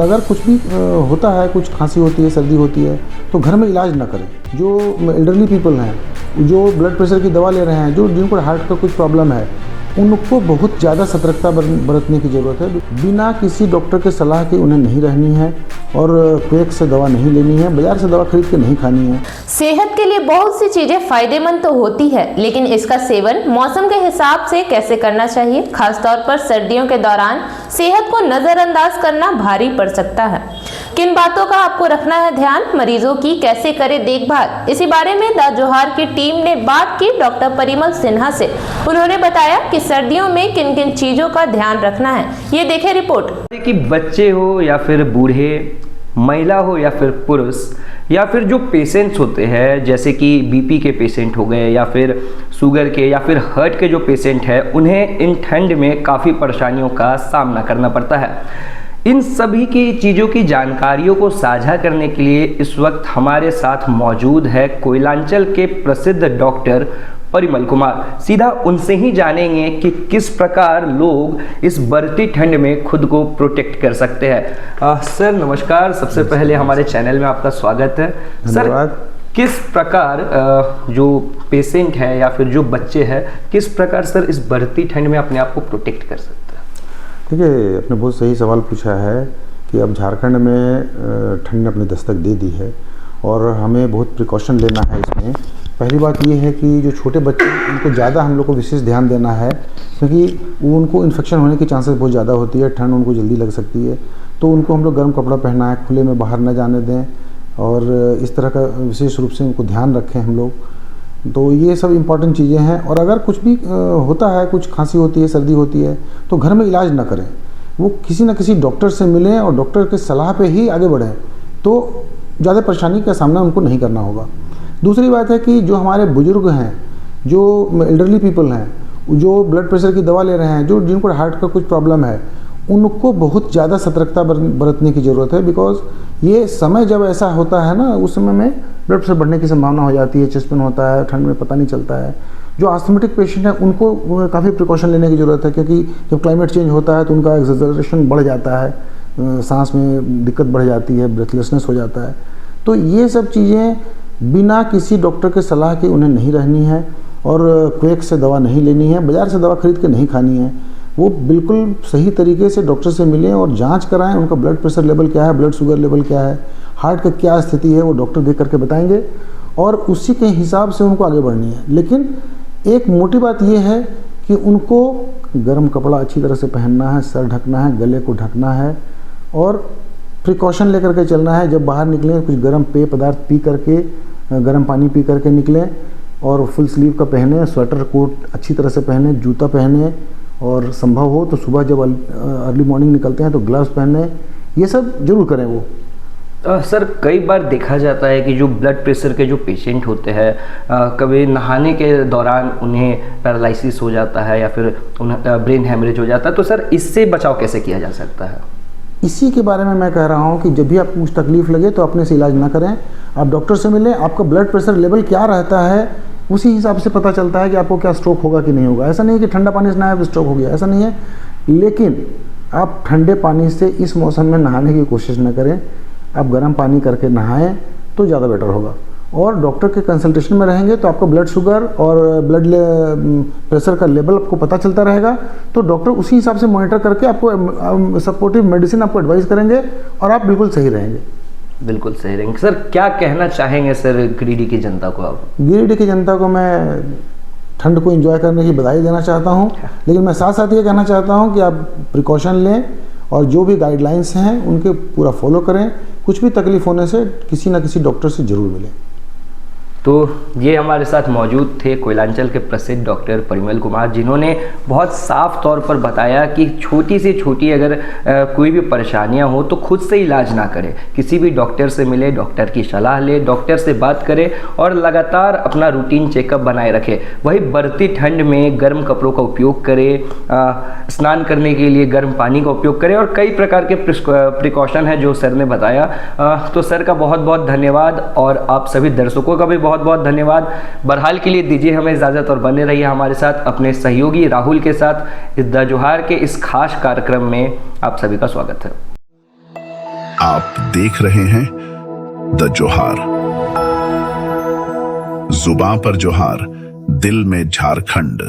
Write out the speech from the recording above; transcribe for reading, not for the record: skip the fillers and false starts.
अगर कुछ भी होता है, कुछ खांसी होती है, सर्दी होती है, तो घर में इलाज ना करें। जो एल्डरली पीपल हैं, जो ब्लड प्रेशर की दवा ले रहे हैं, जिनको हार्ट का कुछ प्रॉब्लम है, उनको बहुत ज़्यादा सतर्कता बरतने की ज़रूरत है। बिना किसी डॉक्टर के सलाह के उन्हें नहीं रहनी है और क्विक से दवा नहीं लेनी है, बाज़ार से दवा खरीद के नहीं खानी है। सेहत के लिए बहुत सी चीजें फायदेमंद तो होती है, लेकिन इसका सेवन मौसम के हिसाब से कैसे करना चाहिए। खासतौर पर सर्दियों के दौरान सेहत को नजरअंदाज करना भारी पड़ सकता है। किन बातों का आपको रखना है ध्यान, मरीजों की कैसे करें देखभाल, इसी बारे में द जोहार की टीम ने बात की डॉक्टर परिमल सिन्हा से। उन्होंने बताया कि सर्दियों में किन किन चीजों का ध्यान रखना है। ये देखें रिपोर्ट। कि बच्चे हो या फिर बूढ़े, महिला हो या फिर पुरुष, या फिर जो पेशेंट्स होते हैं जैसे कि बीपी के पेशेंट हो गए या फिर शुगर के या फिर हार्ट के जो पेशेंट हैं, उन्हें इन ठंड में काफ़ी परेशानियों का सामना करना पड़ता है। इन सभी की चीज़ों की जानकारियों को साझा करने के लिए इस वक्त हमारे साथ मौजूद है कोयलांचल के प्रसिद्ध डॉक्टर परिमल कुमार। सीधा उनसे ही जानेंगे कि किस प्रकार लोग इस बढ़ती ठंड में खुद को प्रोटेक्ट कर सकते हैं। सर नमस्कार, सबसे पहले हमारे चैनल में आपका स्वागत है। सर किस प्रकार जो पेशेंट है या फिर जो बच्चे हैं, किस प्रकार सर इस बढ़ती ठंड में अपने आप को प्रोटेक्ट कर सकते हैं? ठीक है, आपने बहुत सही सवाल पूछा है कि अब झारखंड में ठंड ने अपनी दस्तक दे दी है और हमें बहुत प्रिकॉशन लेना है इसमें। पहली बात ये है कि जो छोटे बच्चे, उनको ज़्यादा हम लोग को विशेष ध्यान देना है, क्योंकि उनको इन्फेक्शन होने की चांसेस बहुत ज़्यादा होती है। ठंड उनको जल्दी लग सकती है, तो उनको हम लोग गर्म कपड़ा पहना है, खुले में बाहर न जाने दें और इस तरह का विशेष रूप से उनको ध्यान रखें हम लोग। तो ये सब इम्पॉर्टेंट चीज़ें हैं। और अगर कुछ भी होता है, कुछ खांसी होती है, सर्दी होती है, तो घर में इलाज ना करें। वो किसी न किसी डॉक्टर से मिलें और डॉक्टर के सलाह पे ही आगे बढ़ें, तो ज़्यादा परेशानी का सामना उनको नहीं करना होगा। दूसरी बात है कि जो हमारे बुजुर्ग हैं, जो एल्डरली पीपल हैं, जो ब्लड प्रेशर की दवा ले रहे हैं, जिनको हार्ट का कुछ प्रॉब्लम है, उनको बहुत ज़्यादा सतर्कता बरतने की ज़रूरत है। बिकॉज ये समय जब ऐसा होता है ना, उस समय में ब्लड प्रेशर बढ़ने की संभावना हो जाती है, चेस्ट पेन होता है, ठंड में पता नहीं चलता है। जो आस्थमेटिक पेशेंट है, उनको काफ़ी प्रिकॉशन लेने की ज़रूरत है, क्योंकि जब क्लाइमेट चेंज होता है तो उनका एक्सेलरेशन बढ़ जाता है, सांस में दिक्कत बढ़ जाती है, ब्रेथलेसनेस हो जाता है। तो ये सब चीज़ें बिना किसी डॉक्टर के सलाह के उन्हें नहीं रहनी है और क्विक से दवा नहीं लेनी है, बाज़ार से दवा खरीद के नहीं खानी है। वो बिल्कुल सही तरीके से डॉक्टर से मिलें और जांच कराएं, उनका ब्लड प्रेशर लेवल क्या है, ब्लड शुगर लेवल क्या है, हार्ट का क्या स्थिति है, वो डॉक्टर देख करके बताएंगे और उसी के हिसाब से उनको आगे बढ़नी है। लेकिन एक मोटी बात ये है कि उनको गर्म कपड़ा अच्छी तरह से पहनना है, सर ढकना है, गले को ढकना है और प्रिकॉशन लेकर के चलना है। जब बाहर निकलें, कुछ गर्म पेय पदार्थ पी करके, गर्म पानी पी करके निकलें और फुल स्लीव का पहने, स्वेटर कोट अच्छी तरह से पहने, जूता पहने और संभव हो तो सुबह जब अर्ली मॉर्निंग निकलते हैं तो ग्लव्स पहने। ये सब जरूर करें वो। सर कई बार देखा जाता है कि जो ब्लड प्रेशर के जो पेशेंट होते हैं, कभी नहाने के दौरान उन्हें पैरालिसिस हो जाता है या फिर उन्हें ब्रेन हैमरेज हो जाता है, तो सर इससे बचाव कैसे किया जा सकता है? इसी के बारे में मैं कह रहा हूँ कि जब भी आपको कुछ तकलीफ लगे तो अपने से इलाज ना करें, आप डॉक्टर से मिलें। आपका ब्लड प्रेशर लेवल क्या रहता है, उसी हिसाब से पता चलता है कि आपको क्या स्ट्रोक होगा कि नहीं होगा। ऐसा नहीं है कि ठंडा पानी से नहाया तो स्ट्रोक हो गया, ऐसा नहीं है। लेकिन आप ठंडे पानी से इस मौसम में नहाने की कोशिश न करें, आप गर्म पानी करके नहाएं तो ज़्यादा बेटर होगा। और डॉक्टर के कंसल्टेशन में रहेंगे तो आपका ब्लड शुगर और ब्लड प्रेशर का लेवल आपको पता चलता रहेगा, तो डॉक्टर उसी हिसाब से मॉनिटर करके आपको सपोर्टिव मेडिसिन आपको एडवाइस करेंगे और आप बिल्कुल सही रहेंगे। बिल्कुल सही रहेंगे। सर क्या कहना चाहेंगे सर गिरिडीह की जनता को आप? गिरिडीह की जनता को मैं ठंड को एंजॉय करने की बधाई देना चाहता हूं, लेकिन मैं साथ साथ ये कहना चाहता हूं कि आप प्रिकॉशन लें और जो भी गाइडलाइंस हैं उनके पूरा फॉलो करें। कुछ भी तकलीफ होने से किसी न किसी डॉक्टर से ज़रूर मिलें। तो ये हमारे साथ मौजूद थे कोयलांचल के प्रसिद्ध डॉक्टर परिमल कुमार, जिन्होंने बहुत साफ तौर पर बताया कि छोटी से छोटी अगर कोई भी परेशानियां हो तो खुद से इलाज ना करें, किसी भी डॉक्टर से मिले, डॉक्टर की सलाह ले, डॉक्टर से बात करें और लगातार अपना रूटीन चेकअप बनाए रखें। वही बढ़ती ठंड में गर्म कपड़ों का उपयोग करें, स्नान करने के लिए गर्म पानी का उपयोग करें और कई प्रकार के प्रिकॉशन है जो सर ने बताया। तो सर का बहुत बहुत धन्यवाद और आप सभी दर्शकों का भी बहुत बहुत धन्यवाद। बहरहाल के लिए दीजिए हमें इजाज़त और बने रहिए हमारे साथ अपने सहयोगी राहुल के साथ इस द जोहार के इस खास कार्यक्रम में। आप सभी का स्वागत है। आप देख रहे हैं द जोहार। जुबां पर जोहार, दिल में झारखंड।